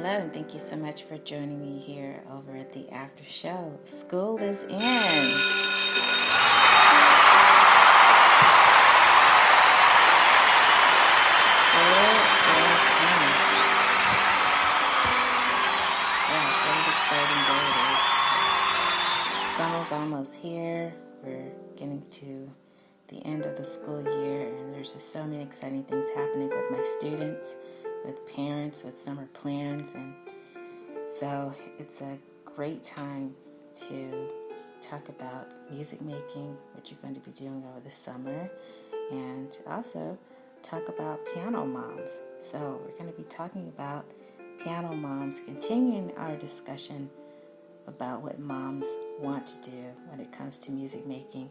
Hello, and thank you so much for joining me here over at the After Show. School is in. Summer's almost here. We're getting to the end of the school year, and there's just so many exciting things happening with my students, with parents, with summer plans, and so it's a great time to talk about music making, what you're going to be doing over the summer, and also talk about piano moms. So we're going to be talking about piano moms, continuing our discussion about what moms want to do when it comes to music making.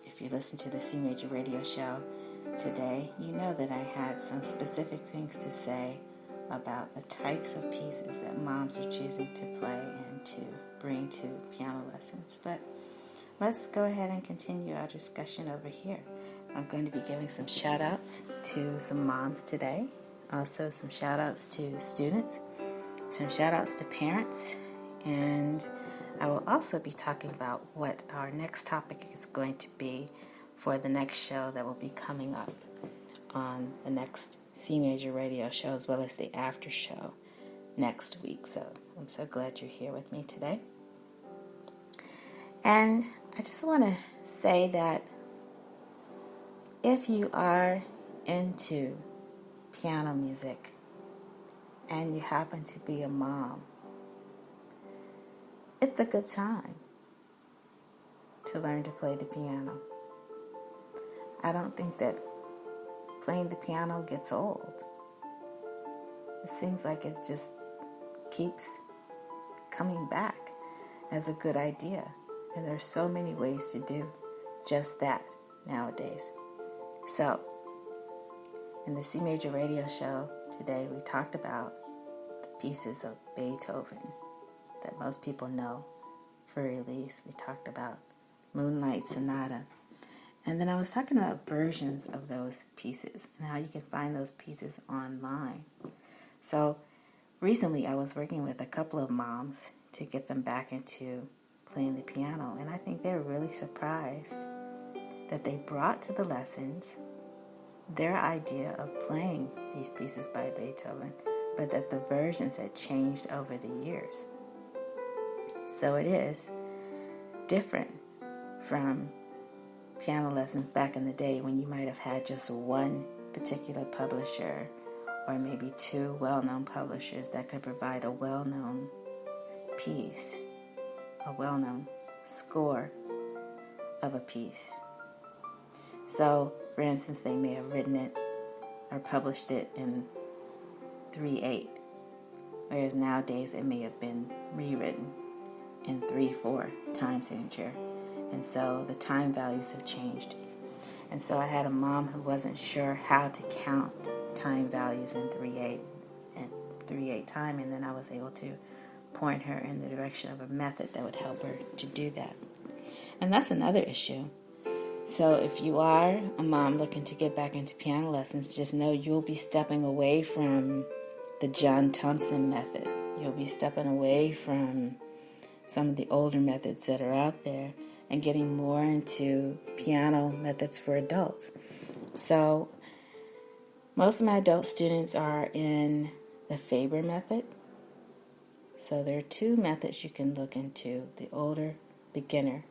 If you listen to the CMajor radio show today, you know that I had some specific things to say about the types of pieces that moms are choosing to play and to bring to piano lessons. But let's go ahead and continue our discussion over here. I'm going to be giving some shout outs to some moms today, also some shout outs to students, some shout outs to parents, and I will also be talking about what our next topic is going to be for the next show that will be coming up on the next CMajor radio show, as well as the after show next week. So I'm so glad you're here with me today. And I just want to say that if you are into piano music and you happen to be a mom, it's a good time to learn to play the piano. I don't think that playing the piano gets old. It seems like it just keeps coming back as a good idea. And there's so many ways to do just that nowadays. So, in the CMajor radio show today, we talked about the pieces of Beethoven that most people know for release. We talked about Moonlight Sonata. And then I was talking about versions of those pieces and how you can find those pieces online. So recently I was working with a couple of moms to get them back into playing the piano. And I think they were really surprised that they brought to the lessons their idea of playing these pieces by Beethoven, but that the versions had changed over the years. So it is different from piano lessons back in the day when you might have had just one particular publisher or maybe two well-known publishers that could provide a well-known piece, a well-known score of a piece. So, for instance, they may have written it or published it in 3/8, whereas nowadays it may have been rewritten in 3/4 time signature. And so the time values have changed. And so I had a mom who wasn't sure how to count time values in 3/8 time, and then I was able to point her in the direction of a method that would help her to do that. And that's another issue. So if you are a mom looking to get back into piano lessons, just know you'll be stepping away from the John Thompson method. You'll be stepping away from some of the older methods that are out there and getting more into piano methods for adults. So most of my adult students are in the Faber method. So there are two methods you can look into: the older beginner,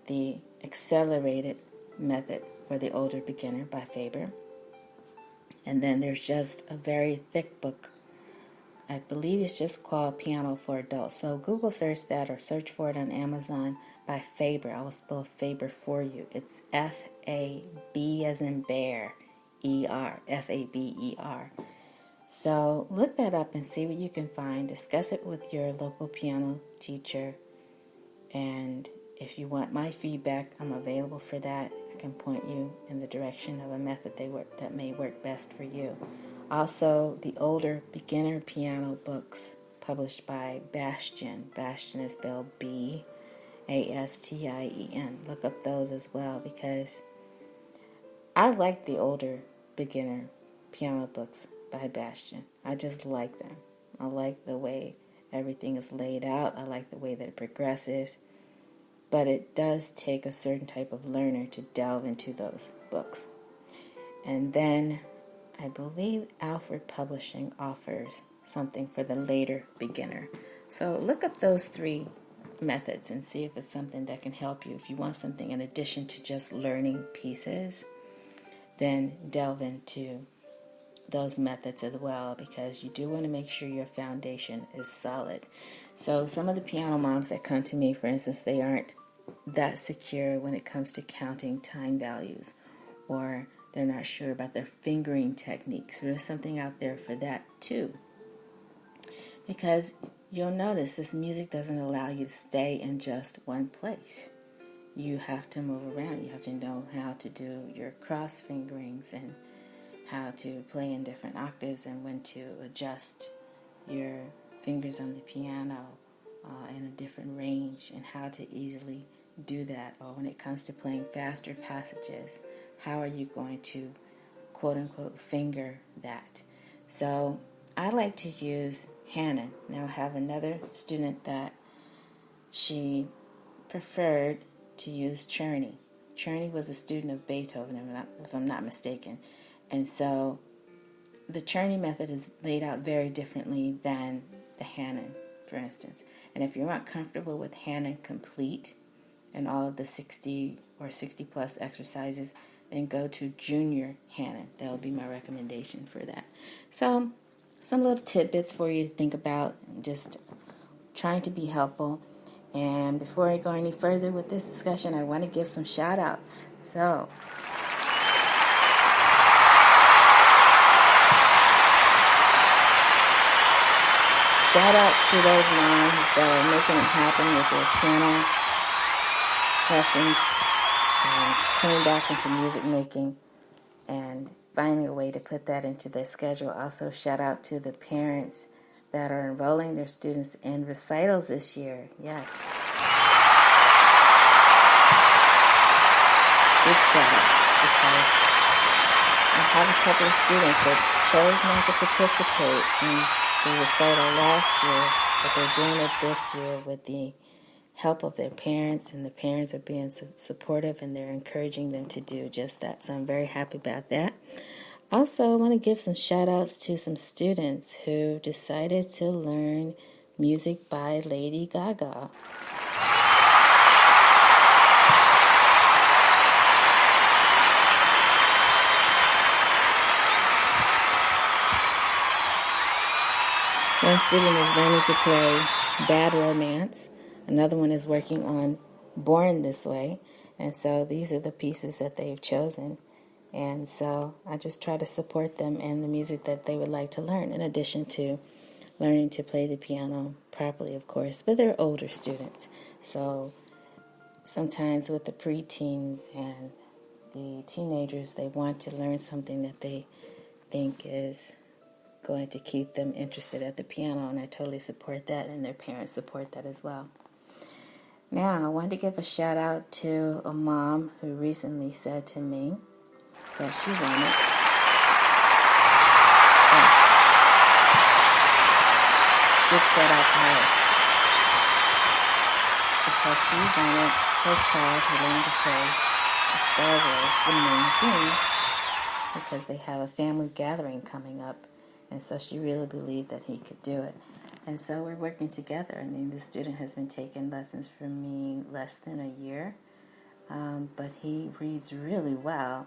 the accelerated method for the older beginner by Faber. And then there's just a very thick book. I believe it's just called Piano for Adults. So Google search that or search for it on Amazon by Faber. I will spell Faber for you. It's F-A-B as in bear, E-R, F-A-B-E-R. So look that up and see what you can find. Discuss it with your local piano teacher. And if you want my feedback, I'm available for that. I can point you in the direction of a method that may work best for you. Also, the older beginner piano books published by Bastian. Bastian is spelled B-A-S-T-I-E-N. Look up those as well, because I like the older beginner piano books by Bastian. I just like them. I like the way everything is laid out. I like the way that it progresses. But it does take a certain type of learner to delve into those books. And then I believe Alfred Publishing offers something for the later beginner. So look up those 3 methods and see if it's something that can help you. If you want something in addition to just learning pieces, then delve into those methods as well, because you do want to make sure your foundation is solid. So some of the piano moms that come to me, for instance, they aren't that secure when it comes to counting time values, or they're not sure about their fingering techniques. So there's something out there for that too. Because you'll notice this music doesn't allow you to stay in just one place. You have to move around. You have to know how to do your cross fingerings and how to play in different octaves and when to adjust your fingers on the piano in a different range, and how to easily do that. Or when it comes to playing faster passages, how are you going to quote-unquote finger that? So I like to use Hannah. Now I have another student that she preferred to use Czerny. Czerny was a student of Beethoven, if I'm not mistaken. And so the Czerny method is laid out very differently than the Hanon, for instance. And if you're not comfortable with Hanon complete and all of the 60 or 60 plus exercises, then go to Junior Hanon. That will be my recommendation for that. So some little tidbits for you to think about, just trying to be helpful. And before I go any further with this discussion, I want to give some shout outs. So shout outs to those moms that are making it happen with their piano lessons, and coming back into music making and finding a way to put that into their schedule. Also, shout out to the parents that are enrolling their students in recitals this year. Yes. Big shout out, because I have a couple of students that chose not to participate in the recital last year, but they're doing it this year with the help of their parents, and the parents are being supportive, and they're encouraging them to do just that. So I'm very happy about that. Also, I want to give some shout outs to some students who decided to learn music by Lady Gaga. One student is learning to play Bad Romance. Another one is working on Born This Way. And so these are the pieces that they've chosen. And so I just try to support them in the music that they would like to learn, in addition to learning to play the piano properly, of course. But they're older students. So sometimes with the preteens and the teenagers, they want to learn something that they think is going to keep them interested at the piano, and I totally support that, and their parents support that as well. Now, I wanted to give a shout out to a mom who recently said to me that she wanted big shout out to her, because she wanted her child to learn to play Star Wars, the main theme, because they have a family gathering coming up. And so she really believed that he could do it. And so we're working together. I mean, this student has been taking lessons from me less than a year. But he reads really well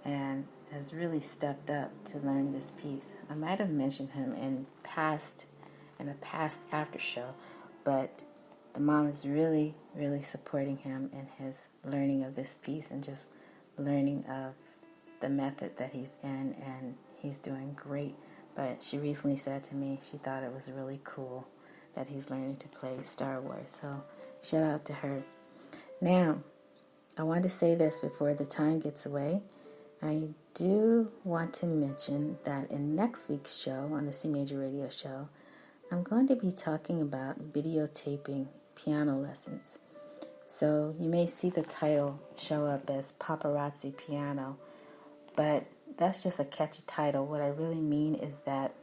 and has really stepped up to learn this piece. I might have mentioned him in a past after show, but the mom is really, really supporting him in his learning of this piece and just learning of the method that he's in, and he's doing great. But she recently said to me she thought it was really cool that he's learning to play Star Wars. So shout out to her. Now, I want to say this before the time gets away. I do want to mention that in next week's show, on the CMajor Radio Show, I'm going to be talking about videotaping piano lessons. So you may see the title show up as Paparazzi Piano, but that's just a catchy title. What I really mean is that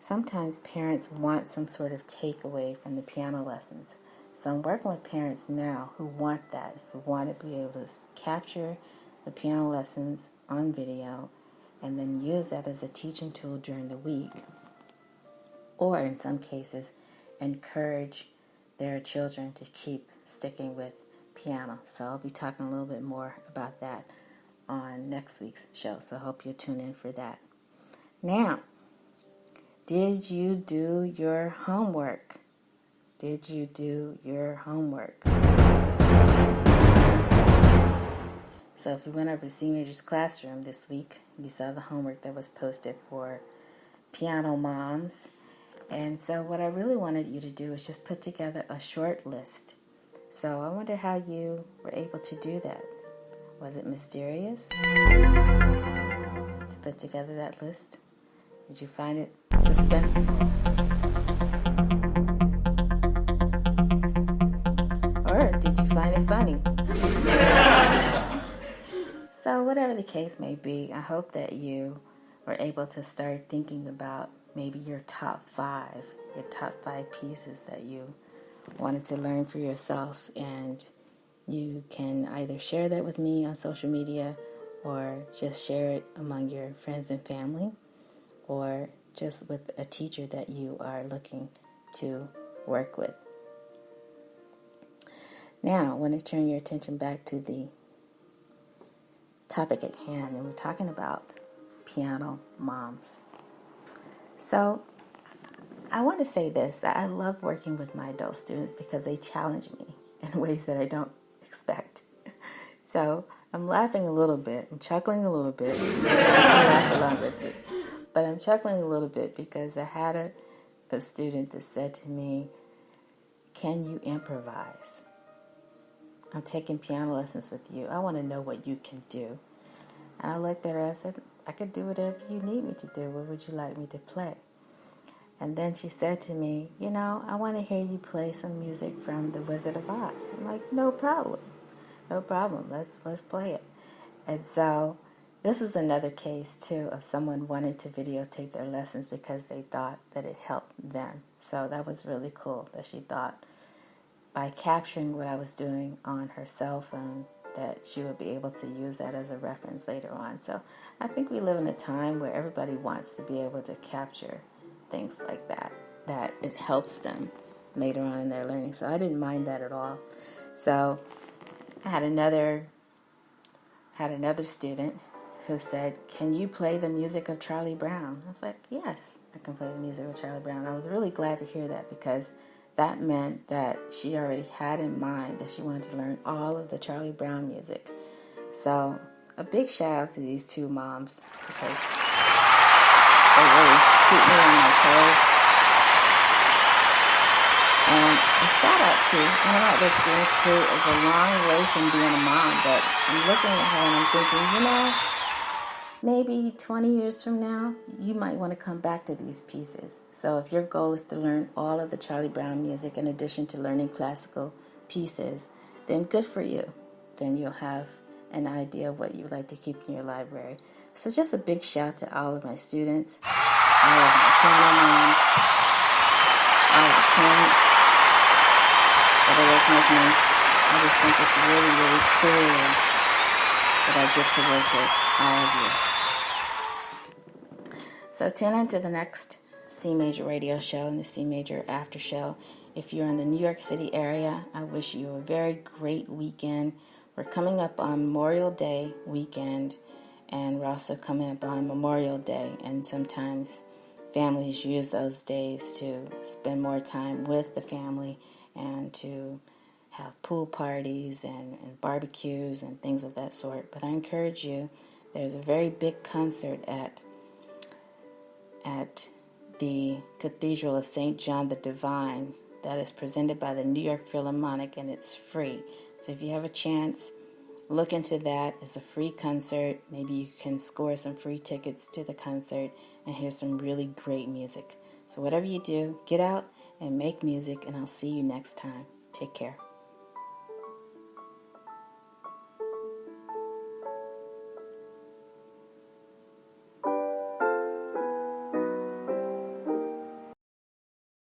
sometimes parents want some sort of takeaway from the piano lessons. So I'm working with parents now who want that, who want to be able to capture the piano lessons on video and then use that as a teaching tool during the week, or in some cases, encourage their children to keep sticking with piano. So I'll be talking a little bit more about that on next week's show. So I hope you'll tune in for that. Now, did you do your homework? Did you do your homework? So if you went over to CMajors Classroom this week, you saw the homework that was posted for piano moms. And so what I really wanted you to do is just put together a short list. So I wonder how you were able to do that. Was it mysterious to put together that list? Did you find it suspenseful? Or did you find it funny? So whatever the case may be, I hope that you were able to start thinking about maybe your top five pieces that you wanted to learn for yourself. And you can either share that with me on social media or just share it among your friends and family, or just with a teacher that you are looking to work with. Now, I want to turn your attention back to the topic at hand, and we're talking about piano moms. So, I want to say this, that I love working with my adult students because they challenge me in ways that I don't expect. So, I'm laughing a little bit, I'm chuckling a little bit, laugh along with me. But I'm chuckling a little bit because I had a student that said to me, "Can you improvise? I'm taking piano lessons with you. I want to know what you can do." And I looked at her and I said, "I could do whatever you need me to do. What would you like me to play?" And then she said to me, "I want to hear you play some music from The Wizard of Oz." I'm like, no problem. Let's play it. And so this was another case, too, of someone wanting to videotape their lessons because they thought that it helped them. So that was really cool that she thought by capturing what I was doing on her cell phone that she would be able to use that as a reference later on. So I think we live in a time where everybody wants to be able to capture things like that it helps them later on in their learning. So I didn't mind that at all. So I had another student who said, "Can you play the music of Charlie Brown?" I was like, "Yes, I can play the music of Charlie Brown." I was really glad to hear that because that meant that she already had in mind that she wanted to learn all of the Charlie Brown music. So a big shout out to these two moms because they really keep me on my toes. And a shout out to one of my other students who is a long way from being a mom, but I'm looking at her and I'm thinking, maybe 20 years from now, you might want to come back to these pieces. So if your goal is to learn all of the Charlie Brown music in addition to learning classical pieces, then good for you. Then you'll have an idea of what you'd like to keep in your library. So just a big shout to all of my students, all of my piano moms, all of the parents that are working with me. I just think it's really, really cool that I get to work with all of you. So tune in to the next CMajor radio show and the CMajor After Show. If you're in the New York City area, I wish you a very great weekend. We're coming up on Memorial Day weekend, and we're also coming up on Memorial Day, and sometimes families use those days to spend more time with the family and to have pool parties and barbecues and things of that sort. But I encourage you, there's a very big concert at the Cathedral of St. John the Divine that is presented by the New York Philharmonic, and it's free. So if you have a chance, look into that. It's a free concert. Maybe you can score some free tickets to the concert and hear some really great music. So whatever you do, get out and make music, and I'll see you next time. Take care.